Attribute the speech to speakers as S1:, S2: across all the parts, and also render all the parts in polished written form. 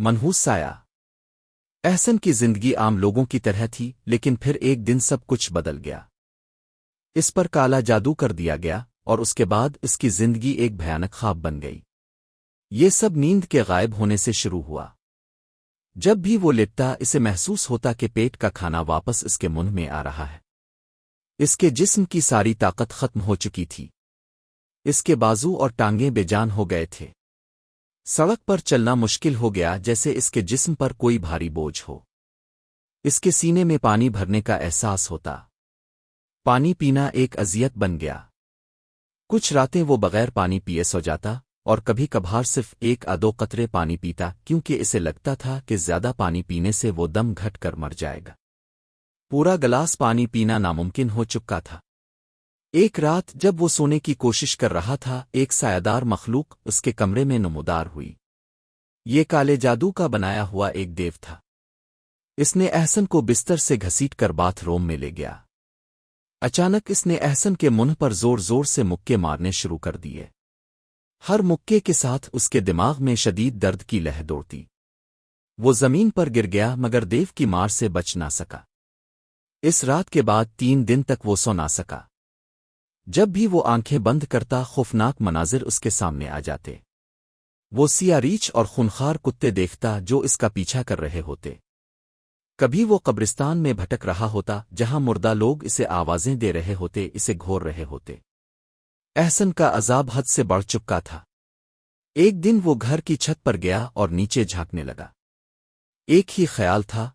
S1: منحوس سایہ احسن کی زندگی عام لوگوں کی طرح تھی، لیکن پھر ایک دن سب کچھ بدل گیا۔ اس پر کالا جادو کر دیا گیا اور اس کے بعد اس کی زندگی ایک بھیانک خواب بن گئی۔ یہ سب نیند کے غائب ہونے سے شروع ہوا۔ جب بھی وہ لیٹتا اسے محسوس ہوتا کہ پیٹ کا کھانا واپس اس کے منہ میں آ رہا ہے۔ اس کے جسم کی ساری طاقت ختم ہو چکی تھی۔ اس کے بازو اور ٹانگیں بے جان ہو گئے تھے۔ سڑک پر چلنا مشکل ہو گیا، جیسے اس کے جسم پر کوئی بھاری بوجھ ہو۔ اس کے سینے میں پانی بھرنے کا احساس ہوتا۔ پانی پینا ایک اذیت بن گیا۔ کچھ راتیں وہ بغیر پانی پیے سو جاتا اور کبھی کبھار صرف ایک آدھو قطرے پانی پیتا، کیونکہ اسے لگتا تھا کہ زیادہ پانی پینے سے وہ دم گھٹ کر مر جائے گا۔ پورا گلاس پانی پینا ناممکن ہو چکا تھا۔ ایک رات جب وہ سونے کی کوشش کر رہا تھا، ایک سایہدار مخلوق اس کے کمرے میں نمودار ہوئی۔ یہ کالے جادو کا بنایا ہوا ایک دیو تھا۔ اس نے احسن کو بستر سے گھسیٹ کر باتھ روم میں لے گیا۔ اچانک اس نے احسن کے منہ پر زور زور سے مکے مارنے شروع کر دیے۔ ہر مکے کے ساتھ اس کے دماغ میں شدید درد کی لہر دوڑتی۔ وہ زمین پر گر گیا مگر دیو کی مار سے بچ نہ سکا۔ اس رات کے بعد 3 دن تک وہ سو نہ سکا۔ جب بھی وہ آنکھیں بند کرتا، خوفناک مناظر اس کے سامنے آ جاتے۔ وہ سیاہ ریچھ اور خونخوار کتے دیکھتا جو اس کا پیچھا کر رہے ہوتے۔ کبھی وہ قبرستان میں بھٹک رہا ہوتا، جہاں مردہ لوگ اسے آوازیں دے رہے ہوتے، اسے گھور رہے ہوتے۔ احسن کا عذاب حد سے بڑھ چکا تھا۔ ایک دن وہ گھر کی چھت پر گیا اور نیچے جھانکنے لگا۔ ایک ہی خیال تھا،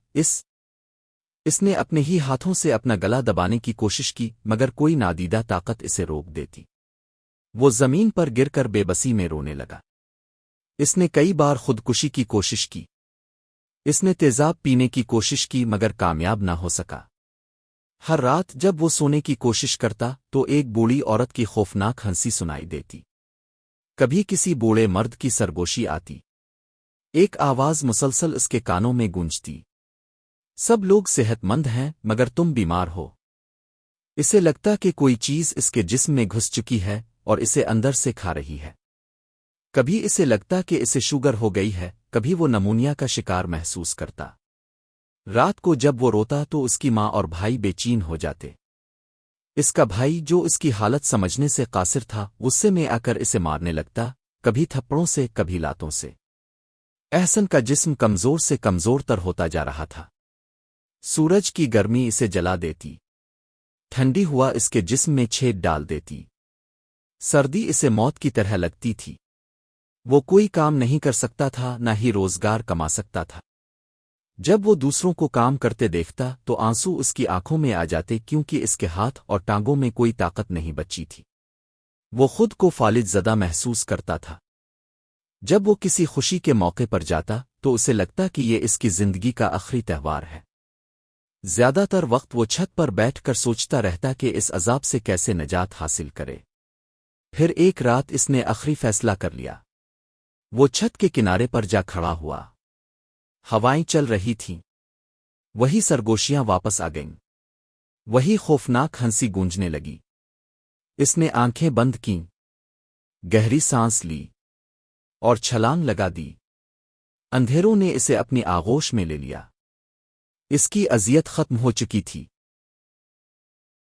S1: اس نے اپنے ہی ہاتھوں سے اپنا گلا دبانے کی کوشش کی، مگر کوئی نادیدہ طاقت اسے روک دیتی۔ وہ زمین پر گر کر بے بسی میں رونے لگا۔ اس نے کئی بار خودکشی کی کوشش کی۔ اس نے تیزاب پینے کی کوشش کی مگر کامیاب نہ ہو سکا۔ ہر رات جب وہ سونے کی کوشش کرتا تو ایک بوڑھی عورت کی خوفناک ہنسی سنائی دیتی۔ کبھی کسی بوڑھے مرد کی سرگوشی آتی۔ ایک آواز مسلسل اس کے کانوں میں گونجتی، سب لوگ صحت مند ہیں مگر تم بیمار ہو۔ اسے لگتا کہ کوئی چیز اس کے جسم میں گھس چکی ہے اور اسے اندر سے کھا رہی ہے۔ کبھی اسے لگتا کہ اسے شوگر ہو گئی ہے، کبھی وہ نمونیا کا شکار محسوس کرتا۔ رات کو جب وہ روتا تو اس کی ماں اور بھائی بے چین ہو جاتے۔ اس کا بھائی جو اس کی حالت سمجھنے سے قاصر تھا، غصے میں آ کر اسے مارنے لگتا، کبھی تھپڑوں سے کبھی لاتوں سے۔ احسن کا جسم کمزور سے کمزور تر ہوتا جا رہا تھا۔ سورج کی گرمی اسے جلا دیتی، ٹھنڈی ہوا اس کے جسم میں چھید ڈال دیتی، سردی اسے موت کی طرح لگتی تھی۔ وہ کوئی کام نہیں کر سکتا تھا، نہ ہی روزگار کما سکتا تھا۔ جب وہ دوسروں کو کام کرتے دیکھتا تو آنسو اس کی آنکھوں میں آ جاتے، کیونکہ اس کے ہاتھ اور ٹانگوں میں کوئی طاقت نہیں بچی تھی۔ وہ خود کو فالج زدہ محسوس کرتا تھا۔ جب وہ کسی خوشی کے موقع پر جاتا تو اسے لگتا کہ یہ اس کی زندگی کا آخری تہوار ہے۔ زیادہ تر وقت وہ چھت پر بیٹھ کر سوچتا رہتا کہ اس عذاب سے کیسے نجات حاصل کرے۔ پھر ایک رات اس نے آخری فیصلہ کر لیا۔ وہ چھت کے کنارے پر جا کھڑا ہوا۔ ہوائیں چل رہی تھیں، وہی سرگوشیاں واپس آ گئیں، وہی خوفناک ہنسی گونجنے لگی۔ اس نے آنکھیں بند کیں، گہری سانس لی اور چھلانگ لگا دی۔ اندھیروں نے اسے اپنی آغوش میں لے لیا۔ اس کی اذیت ختم ہو چکی تھی۔